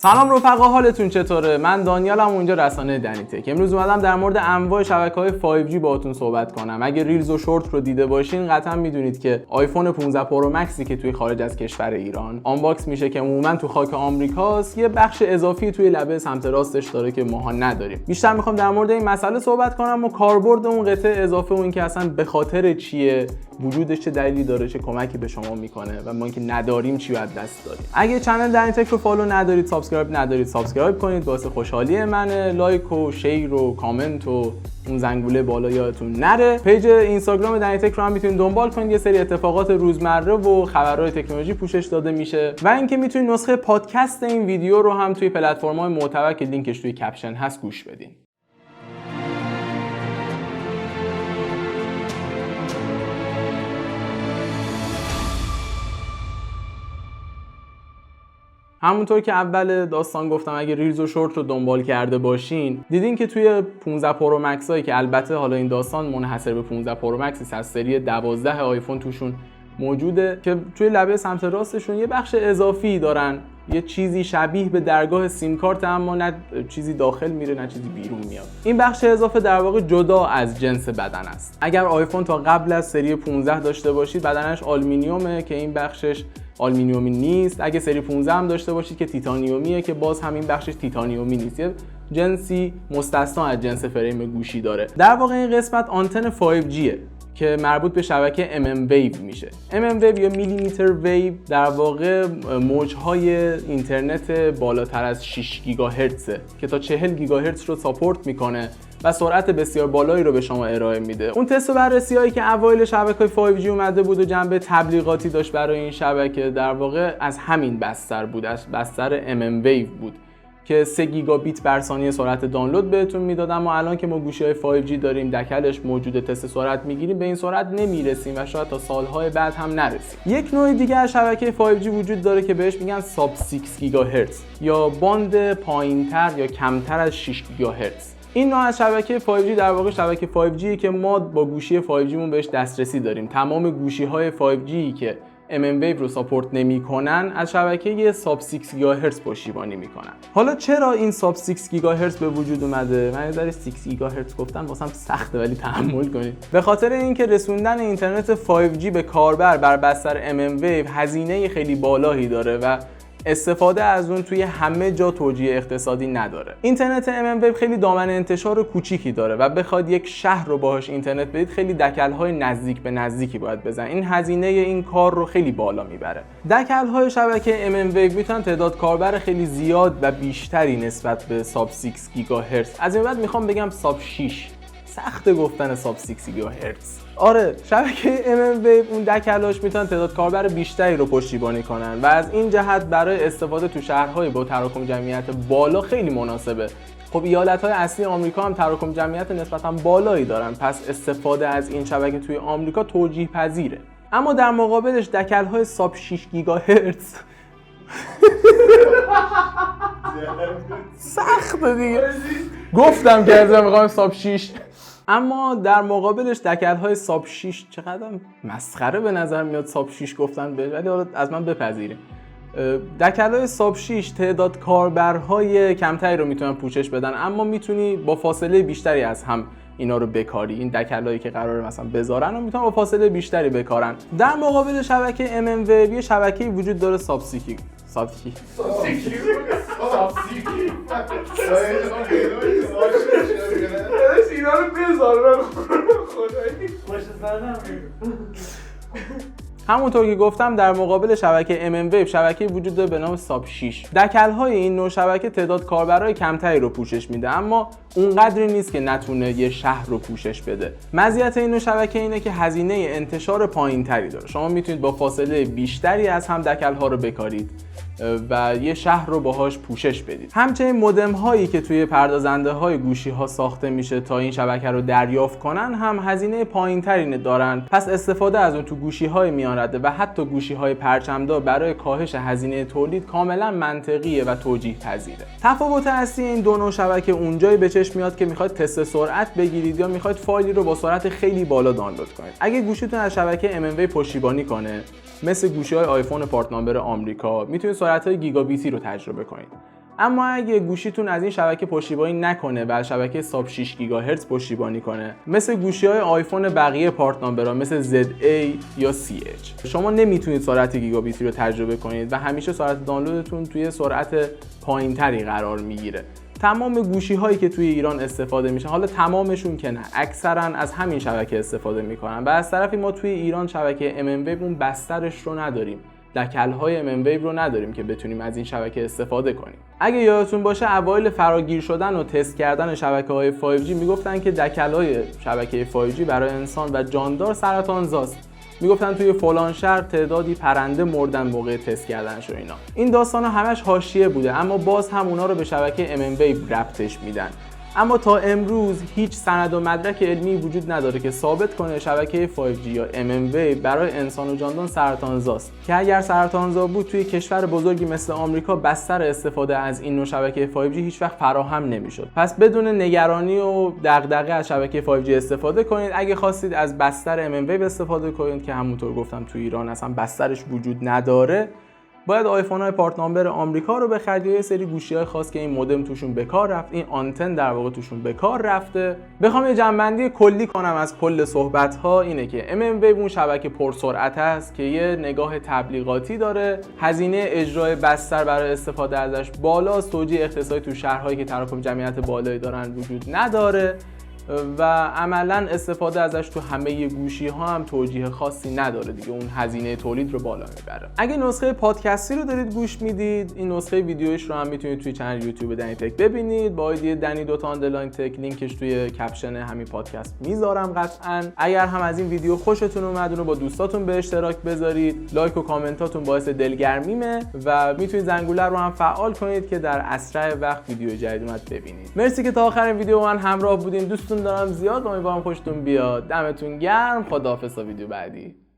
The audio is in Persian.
سلام رفقا، حالتون چطوره؟ من دانیالم، اونجا رسانه دنیتک. امروز اومدم در مورد انواع شبکه‌های 5G باهاتون صحبت کنم. اگه ریلز و شورت رو دیده باشین قطعا میدونید که آیفون 15 پرو مکسی که توی خارج از کشور ایران آنباکس میشه که عموما تو خاک آمریکاست، یه بخش اضافی توی لبه سمت راستش داره که ماها نداریم. بیشتر میخوام در مورد این مسئله صحبت کنم و کاربرد اون قطعه اضافه و اینکه اصلا به خاطر چیه، وجودش چه دلیلی داره، چه کمکی به شما میکنه و ما اینکه نداریم چی باید دست داریم. اگه کانال دنیتک رو فالو ندارید، سابسکرایب کنید، واسه خوشحالی منه. لایک و شیر و کامنت و اون زنگوله بالا یادتون نره. پیج اینستاگرام دنیتک رو هم میتونید دنبال کنید، یه سری اتفاقات روزمره و خبرهای تکنولوژی پوشش داده میشه و اینکه میتونید نسخه پادکست این ویدیو رو هم توی پلتفرم‌های معتبر که لینکش توی کپشن هست گوش بدین. همونطور که اول داستان گفتم، اگه ریلز و شورت رو دنبال کرده باشین دیدین که توی 15 پرو مکس هایی که البته حالا این داستان منحصر به 15 پرو مکس از سری 12 آیفون توشون موجوده که توی لبه سمت راستشون یه بخش اضافی دارن، یه چیزی شبیه به درگاه سیم کارت، اما نه چیزی داخل میره نه چیزی بیرون میاد. این بخش اضافه در واقع جدا از جنس بدن است. اگر آیفون تا قبل از سری 15 داشته باشید بدنش آلومینیومه که این بخشش آلومینیومی نیست. اگه سری 15 هم داشته باشید که تیتانیومیه که باز همین بخشش تیتانیومی نیست. یه جنسی مستثنا از جنس فریم گوشی داره. در واقع این قسمت آنتن 5Gه که مربوط به شبکه MM Wave میشه. MM Wave یا میلیمتر ویو در واقع موجهای اینترنت بالاتر از 6 گیگاهرتزه که تا 40 گیگاهرتز رو ساپورت میکنه و سرعت بسیار بالایی رو به شما ارائه میده. اون تست و بررسی‌هایی که اوایل شبکه‌های 5G اومده بود و جنبه تبلیغاتی داشت برای این شبکه در واقع از همین بستر بود، از بستر MM Wave بود که 3 گیگابیت بر ثانیه سرعت دانلود بهتون میداد. اما الان که ما گوشی‌های 5G داریم، دکلش موجود، تست سرعت میگیریم، به این سرعت نمیرسیم و شاید تا سالهای بعد هم نرسیم. یک نوع دیگه از شبکه 5G وجود داره که بهش میگن ساب 6 گیگاهرتز یا باند پایینتر یا کمتر از 6 گیگاهرتز. این نوع از شبکه 5G در واقع شبکه 5G که ما با گوشی 5G مون بهش دسترسی داریم. تمام گوشی‌های 5G که MM Wave رو ساپورت نمی‌کنن از شبکه ساب 6 گیگاهرتز پشتیبانی می‌کنن. حالا چرا این ساب 6 گیگاهرتز به وجود اومده؟ من یه ذره 6 گیگاهرتز گفتم واسم سخته ولی تحمل کنید. به خاطر اینکه رسوندن اینترنت 5G به کاربر بر بستر MM Wave هزینه خیلی بالایی داره و استفاده از اون توی همه جا توجیه اقتصادی نداره. اینترنت MM Wave خیلی دامنه انتشار کوچیکی داره و بخواد یک شهر رو باهاش اینترنت بدید خیلی دکل‌های نزدیک به نزدیکی باید بزنید. این هزینه این کار رو خیلی بالا میبره. دکل‌های شبکه MM Wave میتونن تعداد کاربر خیلی زیاد و بیشتری نسبت به ساب 6 گیگاهرتز. از این بعد میخوام بگم ساب 6. سخت گفتن ساب 6 گیگاهرتز. آره، شبکه MM Wave اون دکلاش میتونن تعداد کاربر بیشتری رو پشتیبانی کنن و از این جهت برای استفاده تو شهرهای با تراکم جمعیت بالا خیلی مناسبه. خب ایالت‌های اصلی آمریکا هم تراکم جمعیت نسبتاً بالایی دارن، پس استفاده از این شبکه توی آمریکا توجیه پذیره. اما در مقابلش دکل‌های ساب 6 گیگاهرتز سخته دیگه. گفتم که از میخوام ساب 6. اما در مقابلش دکل‌های ساب 6 چقدر مسخره به نظر میاد ساب 6 گفتن به، ولی حالا از من بپذیریم. دکل‌های ساب 6 تعداد کاربرهای کمتری رو میتونن پوشش بدن، اما میتونی با فاصله بیشتری از هم اینا رو بکاری. این دکل‌هایی که قراره مثلا بذارن و میتونن با فاصله بیشتری بکارن. در مقابل شبکه MM Wave یه شبکه‌ای وجود داره ساب 6. اینا رو بذار همونطور که گفتم در مقابل شبکه MM Wave شبکه وجود داره به نام ساب 6. دکل‌های این نوع شبکه تعداد کاربرای کمتری رو پوشش میده، اما اونقدری نیست که نتونه یه شهر رو پوشش بده. مزیت این نوع شبکه اینه که هزینه انتشار پایینتری داره. شما میتونید با فاصله بیشتری از هم دکل‌ها رو بکارید و یه شهر رو باهاش پوشش بدید. همچنین مودم هایی که توی پردازنده های گوشی ها ساخته میشه تا این شبکه رو دریافت کنن هم هزینه پایینتری دارن، پس استفاده از اون تو گوشی های میان رده و حتی گوشی های پرچمدار برای کاهش هزینه تولید کاملا منطقیه و توجیه پذیره. تفاوت اصلی این دو نوع شبکه اونجایی به چشم میاد که میخواید تست سرعت بگیرید یا میخواید فایلی رو با سرعت خیلی بالا دانلود کنید. اگه گوشیتون از شبکه MM Wave پشتیبانی کنه، مثل گوشی‌های آیفون پارت نامبر آمریکا، میتونید سرعت‌های گیگابیتی رو تجربه کنید. اما اگه گوشیتون از این شبکه پشتیبانی نکنه و شبکه ساب 6 گیگاهرتز پشتیبانی کنه، مثل گوشی‌های آیفون بقیه پارت نامبرها مثل ZA یا CH، شما نمیتونید سرعت گیگابیتی رو تجربه کنید و همیشه سرعت دانلودتون توی سرعت پایینتری قرار میگیره. تمام گوشی‌هایی که توی ایران استفاده میشن، حالا تمامشون که نه، اکثرا از همین شبکه استفاده میکنن و از طرفی ما توی ایران شبکه mmWave اون بسترش رو نداریم، دکل‌های mmWave رو نداریم که بتونیم از این شبکه استفاده کنیم. اگه یادتون باشه اوایل فراگیر شدن و تست کردن شبکه‌های 5G میگفتن که دکل‌های شبکه 5G برای انسان و جاندار سرطانزاست. میگفتن توی فلان شهر تعدادی پرنده مردن موقع تست کردنش و اینا. این داستانا همش حاشیه بوده، اما باز هم اونا رو به شبکه mmWave ربطش میدن. اما تا امروز هیچ سند و مدرک علمی وجود نداره که ثابت کنه شبکه 5G یا mmWave برای انسان و جاندار سرطانزاست، که اگر سرطانزا بود توی کشور بزرگی مثل آمریکا بستر استفاده از این نوع شبکه 5G هیچ وقت فراهم نمیشد. پس بدون نگرانی و دغدغه از شبکه 5G استفاده کنید. اگه خواستید از بستر mmWave استفاده کنید که همونطور گفتم توی ایران اصلا بسترش وجود نداره، باید آیفون‌های پارت نامبر آمریکا رو بخرید یا یه سری گوشی‌های خاص که این مودم توشون به کار رفت، این آنتن در واقع توشون به کار رفته. بخوام یه جمع‌بندی کلی کنم از کل صحبت‌ها، اینه که mmWave اون شبکه پرسرعت است که یه نگاه تبلیغاتی داره، هزینه اجرای بستر برای استفاده ازش بالاست، توجیه اقتصادی تو شهرهایی که تراکم جمعیت بالایی دارن وجود نداره و عملاً استفاده ازش تو همه گوشی‌ها هم توجیه خاصی نداره دیگه، اون هزینه تولید رو بالا میبره. اگه نسخه پادکستی رو دارید گوش میدید، این نسخه ویدیویش رو هم میتونید توی چنل یوتیوب دنی تک ببینید با آیدی دنی _تک، لینکش توی کپشن همین پادکست میذارم قطعاً. اگر هم از این ویدیو خوشتون اومد، اون رو با دوستاتون به اشتراک بذارید، لایک و کامنتاتون باعث دلگرمیمه و میتونید زنگوله رو هم فعال کنید که در اسرع وقت ویدیو جدید اومد ببینید. مرسی که تا آخر ویدیو من همراه بودین، دوستون دارم زیاد، امیدوارم خوشتون بیاد. دمتون گرم، خداحافظ تا ویدیو بعدی.